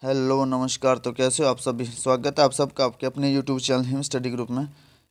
Hello नमस्कार। तो कैसे हो आप सभी। स्वागत है आप सबका आपके अपने YouTube channel him study group में।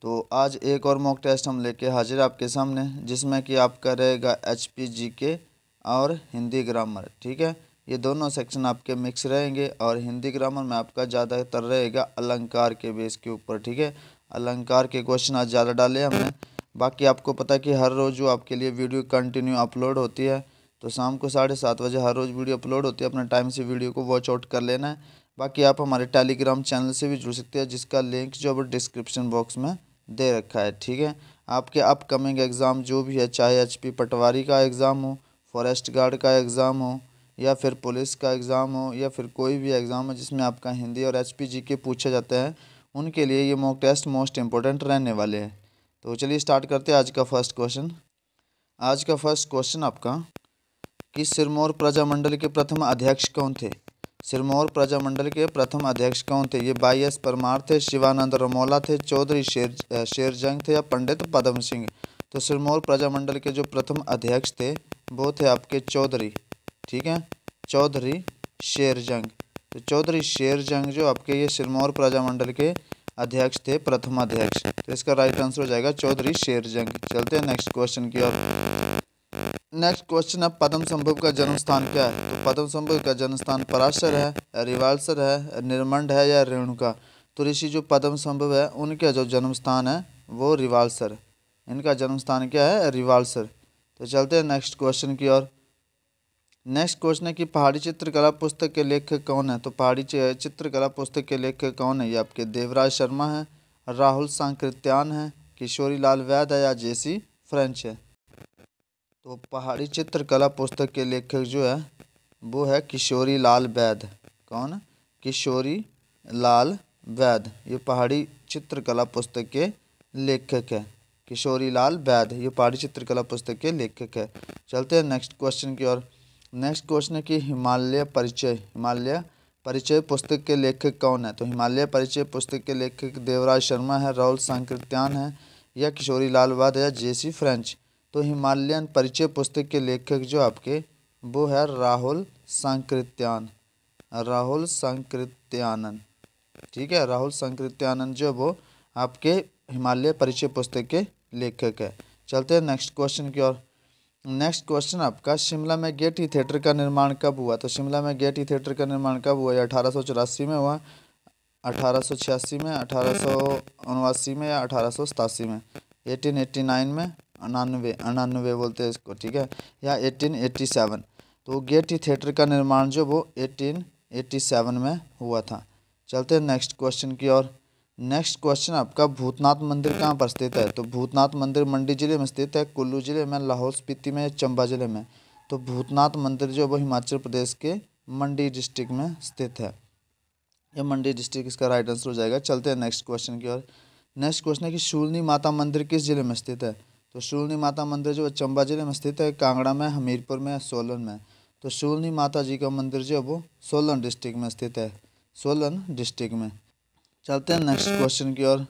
तो आज एक और मॉक टेस्ट हम लेके हाजिर है आपके सामने, जिसमें कि आपका रहेगा HPGK और हिंदी ग्रामर। ठीक है, ये दोनों सेक्शन आपके मिक्स रहेंगे और हिंदी ग्रामर में आपका ज़्यादातर रहेगा अलंकार के बेस के ऊपर। ठीक है, अलंकार के क्वेश्चन आज ज़्यादा डाले हमने। बाकी आपको पता है कि हर रोज़ जो आपके लिए वीडियो कंटिन्यू अपलोड होती है, तो शाम को 7:30 बजे हर रोज़ वीडियो अपलोड होती है। अपना टाइम से वीडियो को वॉच आउट कर लेना है। बाकी आप हमारे टेलीग्राम चैनल से भी जुड़ सकते हैं, जिसका लिंक जो है डिस्क्रिप्शन बॉक्स में दे रखा है। ठीक है, आपके अपकमिंग एग्ज़ाम जो भी है, चाहे HP पटवारी का एग्ज़ाम हो, फॉरेस्ट गार्ड का एग्ज़ाम हो, या फिर पुलिस का एग्ज़ाम हो, या फिर कोई भी एग्ज़ाम है जिसमें आपका हिंदी और HPGK पूछे जाते हैं, उनके लिए ये मॉक टेस्ट मोस्ट इंपॉर्टेंट रहने वाले हैं। तो चलिए स्टार्ट करते हैं आज का फर्स्ट क्वेश्चन। आज का फर्स्ट क्वेश्चन आपका कि सिरमौर प्रजामंडल के प्रथम अध्यक्ष कौन थे। सिरमौर प्रजामंडल के प्रथम अध्यक्ष कौन थे। ये YS परमार थे, शिवानंद रमौला थे, चौधरी शेरजंग थे, या पंडित पद्म सिंह। तो सिरमौर प्रजामंडल के जो प्रथम अध्यक्ष थे वो थे आपके चौधरी। ठीक है, चौधरी शेरजंग। तो चौधरी शेरजंग जो आपके ये सिरमौर प्रजामंडल के अध्यक्ष थे, प्रथम अध्यक्ष। तो इसका राइट आंसर हो जाएगा चौधरी शेरजंग। चलते हैं नेक्स्ट क्वेश्चन की ओर। नेक्स्ट क्वेश्चन है, पद्म संभव का जन्म स्थान क्या है। तो पद्म संभव का जन्म स्थान पराशर है, रिवालसर है, निर्मंड है, या रेणुका। तो ऋषि जो पद्म संभव है उनका जो जन्म स्थान है वो रिवालसर। इनका जन्म स्थान क्या है, रिवालसर। तो चलते हैं नेक्स्ट क्वेश्चन की ओर। नेक्स्ट क्वेश्चन है कि पहाड़ी चित्रकला पुस्तक के लेखक कौन है। तो पहाड़ी चित्रकला पुस्तक के लेखक कौन है। ये आपके देवराज शर्मा है, राहुल सांकृत्यान है, किशोरी लाल वैद्य है, या JC फ्रेंच है। तो पहाड़ी चित्रकला पुस्तक के लेखक जो है वो है किशोरी लाल वैद्य। कौन, किशोरी लाल वैद्य। ये पहाड़ी चित्रकला पुस्तक के लेखक है, किशोरी लाल वैद्य। ये पहाड़ी चित्रकला पुस्तक के लेखक है। चलते हैं नेक्स्ट क्वेश्चन की ओर। नेक्स्ट क्वेश्चन है कि हिमालय परिचय पुस्तक के लेखक कौन है। तो हिमालय परिचय पुस्तक के लेखक देवराज शर्मा है, राहुल सांकृत्यान है, या किशोरी लाल वैद्य, या JC फ्रेंच। तो हिमालयन परिचय पुस्तक के लेखक जो आपके वो है राहुल सांकृत्यान, राहुल सांकृत्यानन। ठीक है, राहुल सांकृत्यानन जो वो आपके हिमालय परिचय पुस्तक के लेखक है। चलते हैं नेक्स्ट क्वेश्चन की ओर। नेक्स्ट क्वेश्चन आपका, शिमला में गेयटी थिएटर का निर्माण कब हुआ। तो शिमला में गेयटी थिएटर का निर्माण कब हुआ। 1884 में हुआ, 1886 में, 1879 में, या 1887 में। 1889 में, 99 बोलते हैं इसको। ठीक है, या 1887। तो गेयटी थिएटर का निर्माण जो वो 1887 में हुआ था। चलते हैं नेक्स्ट क्वेश्चन की ओर। नेक्स्ट क्वेश्चन आपका, भूतनाथ मंदिर कहाँ पर स्थित है। तो भूतनाथ मंदिर मंडी जिले में स्थित है, कुल्लू जिले में, लाहौल स्पीति में, चंबा जिले में। तो भूतनाथ मंदिर जो वो हिमाचल प्रदेश के मंडी डिस्ट्रिक्ट में स्थित है। ये मंडी डिस्ट्रिक्ट इसका राइट आंसर हो जाएगा। चलते हैं नेक्स्ट क्वेश्चन की ओर। नेक्स्ट क्वेश्चन है कि शूलनी माता मंदिर किस जिले में स्थित है। तो शूलनी माता मंदिर जो चंबा जिले में स्थित है, कांगड़ा में, हमीरपुर में, सोलन में। तो शूलनी माता जी का मंदिर जो है वो सोलन डिस्ट्रिक्ट में स्थित है, सोलन डिस्ट्रिक्ट में। चलते हैं नेक्स्ट क्वेश्चन की ओर।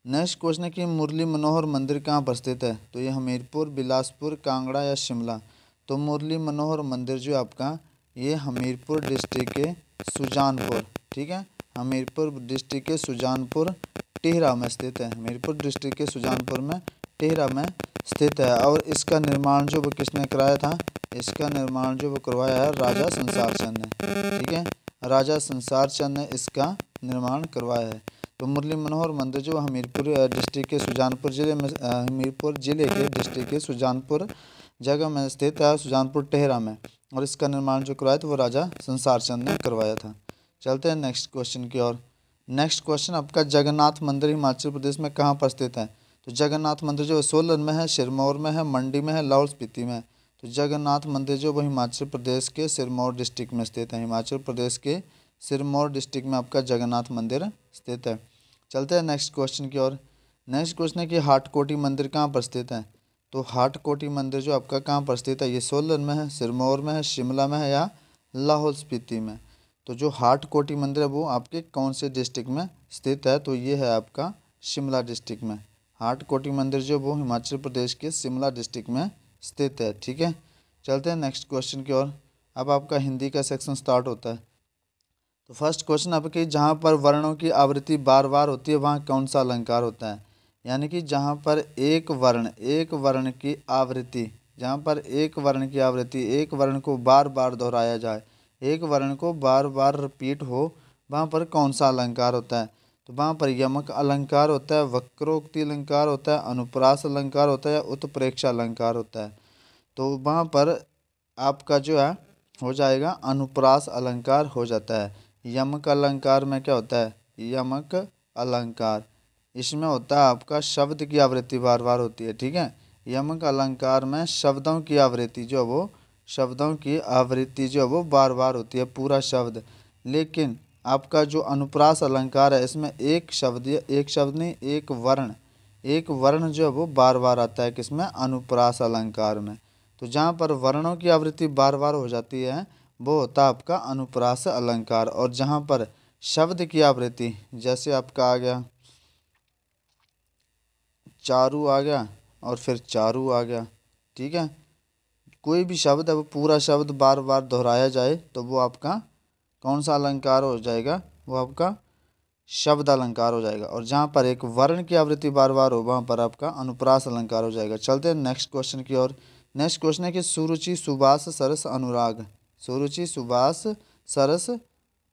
नेक्स्ट क्वेश्चन है कि मुरली मनोहर मंदिर कहाँ पर स्थित है। तो ये हमीरपुर, बिलासपुर, कांगड़ा, या शिमला। तो मुरली मनोहर मंदिर जो आपका ये हमीरपुर डिस्ट्रिक्ट के सुजानपुर। ठीक है, हमीरपुर डिस्ट्रिक्ट के सुजानपुर टिहरा में स्थित है। हमीरपुर डिस्ट्रिक्ट के सुजानपुर में टिहरा में स्थित है। और इसका निर्माण जो वो किसने कराया था। इसका निर्माण जो वो करवाया है राजा संसार चंद ने। ठीक है, राजा संसार चंद ने इसका निर्माण करवाया है। तो मुरली मनोहर मंदिर जो हमीरपुर डिस्ट्रिक्ट के सुजानपुर जिले में, हमीरपुर जिले के डिस्ट्रिक्ट के सुजानपुर जगह में स्थित है, सुजानपुर टिहरा में। और इसका निर्माण जो करवाया था वो राजा संसार चंद ने करवाया था। चलते हैं नेक्स्ट क्वेश्चन की ओर। नेक्स्ट क्वेश्चन आपका, जगन्नाथ मंदिर हिमाचल प्रदेश में कहाँ पर स्थित है। तो जगन्नाथ मंदिर जो सोलन में है, सिरमौर में है, मंडी में है, लाहौल स्पीति में है। तो जगन्नाथ मंदिर जो वो हिमाचल प्रदेश के सिरमौर डिस्ट्रिक्ट में स्थित है। हिमाचल प्रदेश के सिरमौर डिस्ट्रिक्ट में आपका जगन्नाथ मंदिर स्थित है। चलते हैं नेक्स्ट क्वेश्चन की ओर। नेक्स्ट क्वेश्चन है कि हाटकोटी मंदिर कहाँ पर स्थित है। तो हाटकोटी मंदिर जो आपका कहाँ पर स्थित है, ये सोलन में है, सिरमौर में है, शिमला में है, या लाहौल स्पीति में। तो जो हाटकोटी मंदिर है वो आपके कौन से डिस्ट्रिक्ट में स्थित है। तो ये है आपका शिमला डिस्ट्रिक्ट में। हाटकोटी मंदिर जो वो हिमाचल प्रदेश के शिमला डिस्ट्रिक्ट में स्थित है। ठीक है, चलते हैं नेक्स्ट क्वेश्चन की ओर। अब आपका हिंदी का सेक्शन स्टार्ट होता है। तो फर्स्ट क्वेश्चन आपके, जहाँ पर वर्णों की आवृत्ति बार बार होती है वहाँ कौन सा अलंकार होता है। यानी कि जहाँ पर एक वर्ण की आवृत्ति, जहाँ पर एक वर्ण को बार बार दोहराया जाए, एक वर्ण को बार बार रिपीट हो, वहाँ पर कौन सा अलंकार होता है। तो वहाँ पर यमक अलंकार होता है, वक्रोक्ति अलंकार होता है, अनुप्रास अलंकार होता है या उत्प्रेक्षा अलंकार होता है। तो वहाँ पर आपका जो है हो जाएगा अनुप्रास अलंकार हो जाता है। यमक अलंकार में क्या होता है, यमक अलंकार, इसमें होता है आपका शब्द की आवृत्ति बार बार होती है, ठीक है। यमक अलंकार में शब्दों की आवृत्ति जो है वो बार बार होती है, पूरा शब्द। लेकिन आपका जो अनुप्रास अलंकार है इसमें एक शब्द नहीं, एक वर्ण जो है वो बार बार आता है, किसमें, अनुप्रास अलंकार में। तो जहाँ पर वर्णों की आवृत्ति बार बार हो जाती है वो होता है आपका अनुप्रास अलंकार। और जहाँ पर शब्द की आवृत्ति, जैसे आपका आ गया चारू आ गया और फिर चारू आ गया, ठीक है, कोई भी शब्द है वो पूरा शब्द बार बार दोहराया जाए तो वो आपका कौन सा अलंकार हो जाएगा, वो आपका शब्द अलंकार हो जाएगा। और जहाँ पर एक वर्ण की आवृत्ति बार बार हो वहाँ पर आपका अनुप्रास अलंकार हो जाएगा। चलते हैं नेक्स्ट क्वेश्चन की ओर। नेक्स्ट क्वेश्चन है कि सुरुचि सुबास सरस अनुराग, सुरुचि सुबास सरस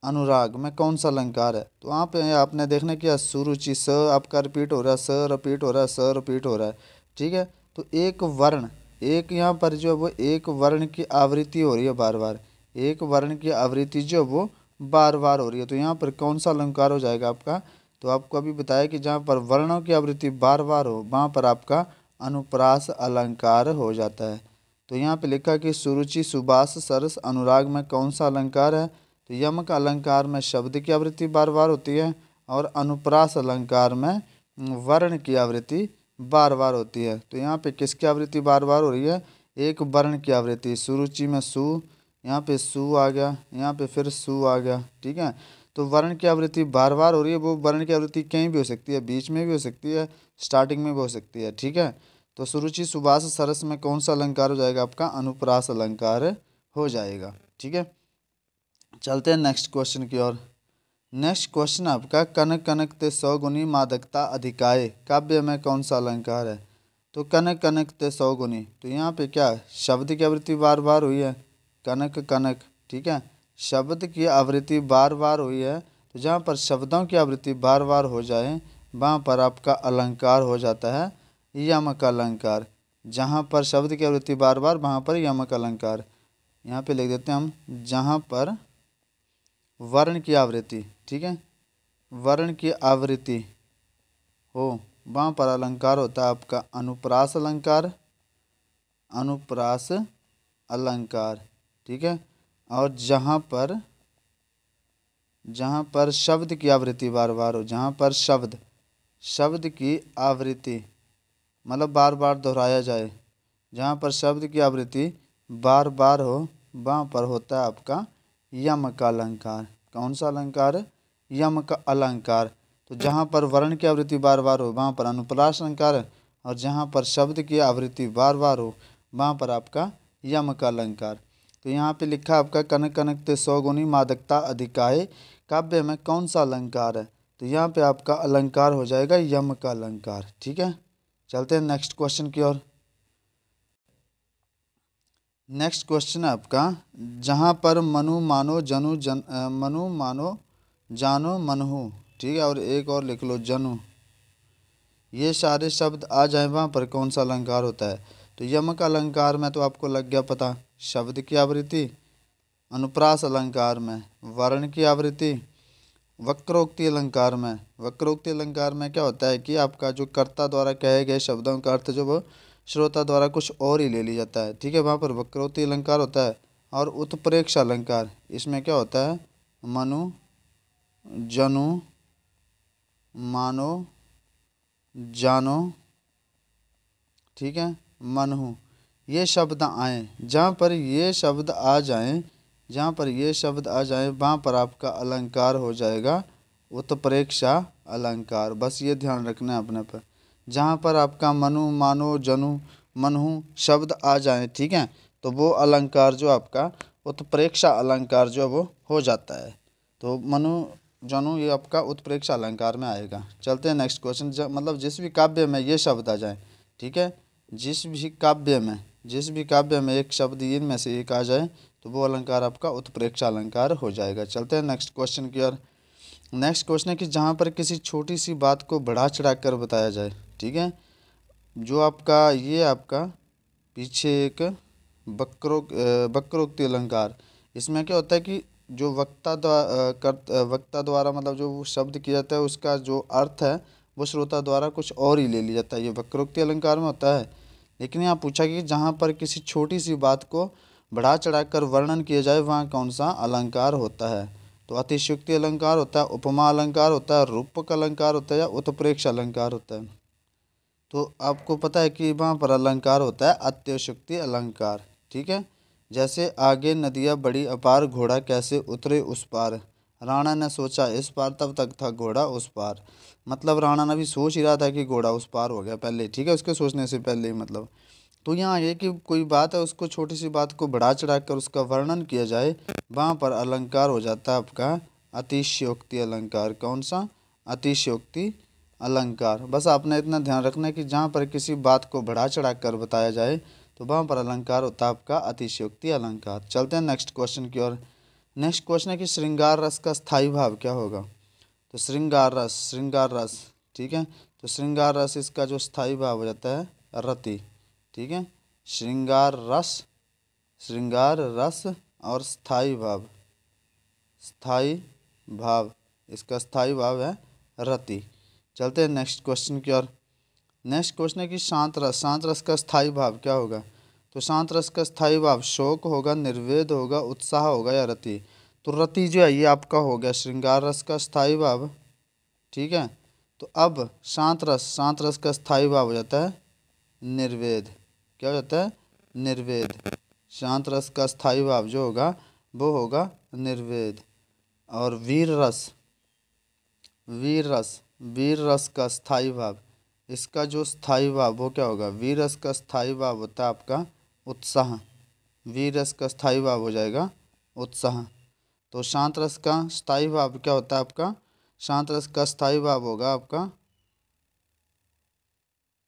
अनुराग में कौन सा अलंकार है। तो वहाँ पे आपने देखना कि सुरुचि स आपका रिपीट हो रहा है, स रिपीट हो रहा है, स रिपीट हो रहा है, ठीक है। तो एक यहाँ पर जो है वो एक वर्ण की आवृत्ति हो रही है बार बार, एक वर्ण की आवृत्ति जो वो बार बार हो रही है। तो यहाँ पर कौन सा अलंकार हो जाएगा आपका। तो आपको अभी बताया कि जहाँ पर वर्णों की आवृत्ति बार बार हो वहाँ पर आपका अनुप्रास अलंकार हो जाता है। तो यहाँ पे लिखा कि सुरुचि सुबास सरस अनुराग में कौन सा अलंकार है। तो यमक अलंकार में शब्द की आवृत्ति बार बार होती है और अनुप्रास अलंकार में वर्ण की आवृत्ति बार बार होती है। तो यहाँ पे किसकी आवृत्ति बार बार हो रही है, एक वर्ण की आवृत्ति। सुरुचि में सु, यहाँ पे सु आ गया, यहाँ पे फिर सु आ गया, ठीक है। तो वर्ण की आवृत्ति बार बार हो रही है, वो वर्ण की आवृत्ति कहीं भी हो सकती है, बीच में भी हो सकती है, स्टार्टिंग में भी हो सकती है, ठीक है। तो सुरुचि सुबास सरस में कौन सा अलंकार हो जाएगा आपका, अनुप्रास अलंकार हो जाएगा, ठीक है। चलते हैं नेक्स्ट क्वेश्चन की ओर। नेक्स्ट क्वेश्चन आपका, कनक कनक ते सौ गुनी मादकता अधिकाय काव्य में कौन सा अलंकार है। तो कनक कनक ते सौ गुनी, तो यहाँ पे क्या शब्द की आवृत्ति बार बार हुई है, कनक कनक, ठीक है, शब्द की आवृत्ति बार बार हुई है। तो जहाँ पर शब्दों की आवृत्ति बार बार हो जाए वहाँ पर आपका अलंकार हो जाता है यमक अलंकार। जहाँ पर शब्द की आवृत्ति बार बार वहाँ पर यमक अलंकार। यहाँ पे लिख देते हैं हम, जहाँ पर वर्ण की आवृत्ति, ठीक है, वर्ण की आवृत्ति हो वहाँ पर अलंकार होता है आपका अनुप्रास अलंकार, अनुप्रास अलंकार, ठीक है। और जहाँ पर शब्द की आवृत्ति बार बार हो, जहाँ पर शब्द की आवृत्ति मतलब बार बार दोहराया जाए, जहाँ पर शब्द की आवृत्ति बार बार हो वहाँ पर होता है आपका यमक अलंकार। कौन सा अलंकार है, यमक अलंकार। तो जहाँ पर वर्ण की आवृत्ति बार बार हो वहाँ पर अनुप्रास अलंकार है, और जहाँ पर शब्द की आवृत्ति बार बार हो वहाँ पर आपका यमक अलंकार। तो यहाँ पे लिखा आपका, कनक कनक ते सौ गुनी मादकता अधिकाय काव्य में कौन सा अलंकार है। तो यहाँ पे आपका अलंकार हो जाएगा यमक अलंकार, ठीक है। चलते हैं नेक्स्ट क्वेश्चन की ओर। नेक्स्ट क्वेश्चन है आपका, जहाँ पर मनु मानो जनु मनु मानो जानो मनहु, ठीक है, और एक और लिख लो जनु, ये सारे शब्द आ जाए वहाँ पर कौन सा अलंकार होता है। तो यमक अलंकार में तो आपको लग गया पता, शब्द की आवृत्ति, अनुप्रास अलंकार में वर्ण की आवृत्ति, वक्रोक्ति अलंकार में क्या होता है कि आपका जो कर्ता द्वारा कहे गए शब्दों का अर्थ जो वो श्रोता द्वारा कुछ और ही ले लिया जाता है, ठीक है, वहाँ पर वक्रोक्ति अलंकार होता है। और उत्प्रेक्ष अलंकार, इसमें क्या होता है, मनु जनु मानो जानो, ठीक है, मनहु, ये शब्द आए, जहाँ पर ये शब्द आ जाएं, वहाँ पर आपका अलंकार हो जाएगा उत्प्रेक्षा अलंकार। बस ये ध्यान रखना है अपने पर, जहाँ पर आपका मनु मानो जनु मनहु शब्द आ जाए, ठीक है, तो वो अलंकार जो आपका उत्प्रेक्षा अलंकार जो वो हो जाता है। तो मनु जनु ये आपका उत्प्रेक्ष अलंकार में आएगा। चलते हैं नेक्स्ट क्वेश्चन। मतलब जिस भी काव्य में ये शब्द आ जाए, ठीक है, जिस भी काव्य में एक शब्द इनमें से एक आ जाए तो वो अलंकार आपका उत्प्रेक्ष अलंकार हो जाएगा। चलते हैं नेक्स्ट क्वेश्चन की ओर। नेक्स्ट क्वेश्चन है कि जहाँ पर किसी छोटी सी बात को बढ़ा चढ़ा कर बताया जाए, ठीक है, जो आपका ये आपका पीछे एक वक्रोक्ति अलंकार, इसमें क्या होता है कि जो वक्ता द्वारा मतलब जो वो शब्द किया जाता है उसका जो अर्थ है वो श्रोता द्वारा कुछ और ही ले लिया जाता है, ये वक्रोक्ति अलंकार में होता है। लेकिन यहाँ पूछा कि जहाँ पर किसी छोटी सी बात को बढ़ा चढ़ा कर वर्णन किया जाए वहाँ कौन सा अलंकार होता है। तो अतिशयोक्ति अलंकार होता है, उपमा अलंकार होता है, रूपक अलंकार होता है या उत्प्रेक्ष अलंकार होता है। तो आपको पता है कि वहाँ पर अलंकार होता है अतिशयोक्ति अलंकार, ठीक है। जैसे आगे नदियाँ बड़ी अपार, घोड़ा कैसे उतरे उस पार, राणा ने सोचा इस पार तब तक था घोड़ा उस पार। मतलब राणा ने भी सोच ही रहा था कि घोड़ा उस पार हो गया पहले, ठीक है, उसके सोचने से पहले ही मतलब। तो यहाँ ये कि कोई बात है उसको छोटी सी बात को बढ़ा चढ़ा कर उसका वर्णन किया जाए वहाँ पर अलंकार हो जाता है आपका अतिशयोक्ति अलंकार। कौन सा? अतिशयोक्ति अलंकार। बस आपने इतना ध्यान रखना है कि जहाँ पर किसी बात को बढ़ा चढ़ा कर बताया जाए तो वहाँ पर अलंकार होता है आपका अतिशयोक्ति अलंकार। चलते हैं नेक्स्ट क्वेश्चन की ओर। नेक्स्ट क्वेश्चन है कि श्रृंगार रस का स्थायी भाव क्या होगा। तो श्रृंगार रस, ठीक है, तो श्रृंगार रस इसका जो स्थायी भाव हो जाता है रति, ठीक है। श्रृंगार रस और स्थायी भाव इसका स्थायी भाव है रति। चलते हैं नेक्स्ट क्वेश्चन की ओर। नेक्स्ट क्वेश्चन है कि शांत रस का स्थायी भाव क्या होगा। तो शांत रस का स्थायी भाव शोक होगा, निर्वेद होगा, उत्साह होगा या रति। तो रति जो है ये आपका हो गया श्रृंगार रस का स्थायी भाव, ठीक है। तो अब शांत रस का स्थायी भाव हो जाता है निर्वेद। क्या हो जाता है? निर्वेद। शांत रस का स्थायी भाव जो होगा वो होगा निर्वेद। और वीर रस का स्थायी भाव, इसका जो स्थायी भाव वो क्या होगा? वीर रस का स्थायी भाव होता है आपका उत्साह। वीर रस का स्थायी भाव हो जाएगा उत्साह। तो शांत रस का स्थायी भाव क्या होता है आपका? शांत रस का स्थायी भाव होगा आपका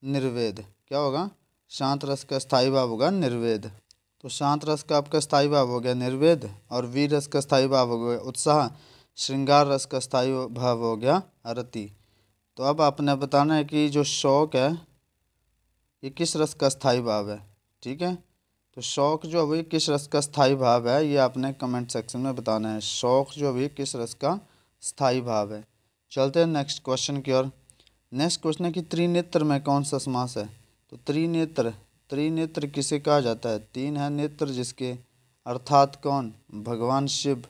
निर्वेद। क्या होगा? शांत रस का स्थायी भाव होगा निर्वेद। तो शांत रस का आपका स्थायी भाव हो गया निर्वेद और वीर रस का स्थायी भाव हो गया उत्साह। श्रृंगार रस का स्थायी भाव हो गया रति। तो अब आपने बताना है कि जो शौक है ये किस रस का स्थायी भाव है, ठीक है। तो शौक जो अभी किस रस का स्थायी भाव है ये आपने कमेंट सेक्शन में बताना है। शौक जो अभी किस रस का स्थायी भाव है। चलते हैं नेक्स्ट क्वेश्चन की ओर। नेक्स्ट क्वेश्चन है कि त्रिनेत्र में कौन सा समास है। तो त्रिनेत्र किसे कहा जाता है? तीन है नेत्र जिसके, अर्थात कौन? भगवान शिव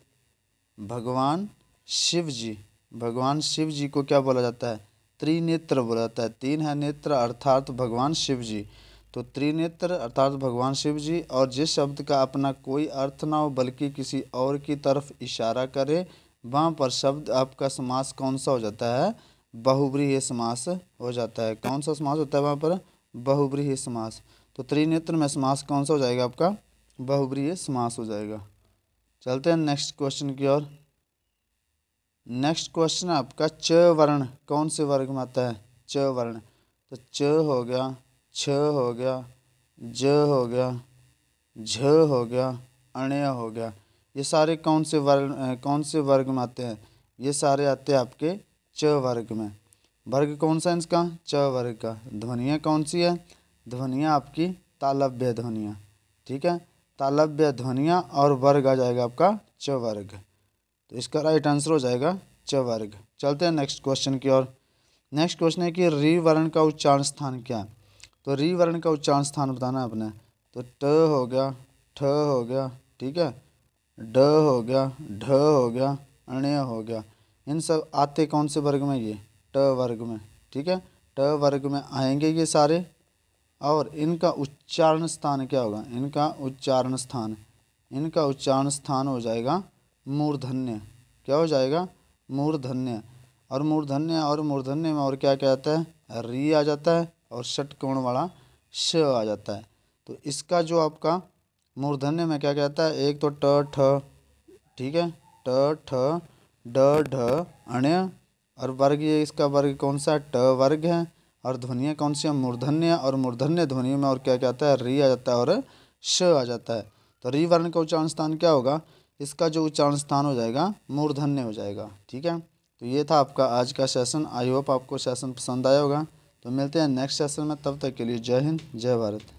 जी को क्या बोला जाता है? त्रिनेत्र बोला जाता है। तीन है नेत्र अर्थात भगवान शिव जी। तो त्रिनेत्र अर्थात भगवान शिव जी, और जिस शब्द का अपना कोई अर्थ ना हो बल्कि किसी और की तरफ इशारा करे वहाँ पर शब्द आपका समास कौन सा हो जाता है? बहुव्रीहि समास हो जाता है। कौन सा समास होता है वहाँ पर? बहुव्रीहि समास। तो त्रिनेत्र में समास कौन सा हो जाएगा आपका? बहुव्रीहि समास हो जाएगा। चलते हैं नेक्स्ट क्वेश्चन की ओर। नेक्स्ट क्वेश्चन है आपका च वर्ण कौन से वर्ग में आता है? च वर्ण। तो च हो गया, छ हो गया, ज हो गया, झ हो गया, अण्य हो गया। ये सारे कौन से वर्ग में आते हैं? ये सारे आते हैं आपके च वर्ग में। वर्ग कौन सा है इसका? च वर्ग का। ध्वनियाँ कौन सी है? ध्वनियाँ आपकी तालव्य ध्वनियाँ, ठीक है, तालव्य ध्वनियाँ, और वर्ग आ जाएगा आपका च वर्ग। तो इसका राइट आंसर हो जाएगा च वर्ग। चलते हैं नेक्स्ट क्वेश्चन की ओर। नेक्स्ट क्वेश्चन है कि री वर्ण का उच्चारण स्थान क्या है। तो री वर्ण का उच्चारण स्थान बताना है आपने। तो ट हो गया, ठ हो गया, ठीक है, ड हो गया, ढ हो गया, अण्य हो गया। इन सब आते कौन से वर्ग में? ये ट वर्ग में, ठीक है, ट वर्ग में आएंगे ये सारे। और इनका उच्चारण स्थान क्या होगा? इनका उच्चारण स्थान हो जाएगा मूर्धन्य। क्या हो जाएगा? मूर्धन्य। और मूर्धन्य में और क्या क्या आता है? री आ जाता है और षटकोण वाला श आ जाता है। तो इसका जो आपका मूर्धन्य में क्या क्या आता है? एक तो ट ठ, ठीक है, ट ठ ड ढ अण्य, और वर्ग ये इसका वर्ग कौन सा ट वर्ग है, और ध्वनियाँ कौन सी है मूर्धन्य, और मूर्धन्य ध्वनि में और क्या क्या आता है री आ जाता है और श आ जाता है। तो री वर्ण का उच्चारण स्थान क्या होगा, इसका जो उच्चारण स्थान हो जाएगा मूर्धन्य हो जाएगा। ठीक है, तो ये था आपका आज का सेशन। आई होप आपको सेशन पसंद आया होगा। तो मिलते हैं नेक्स्ट सेशन में, तब तक के लिए जय हिंद जय भारत।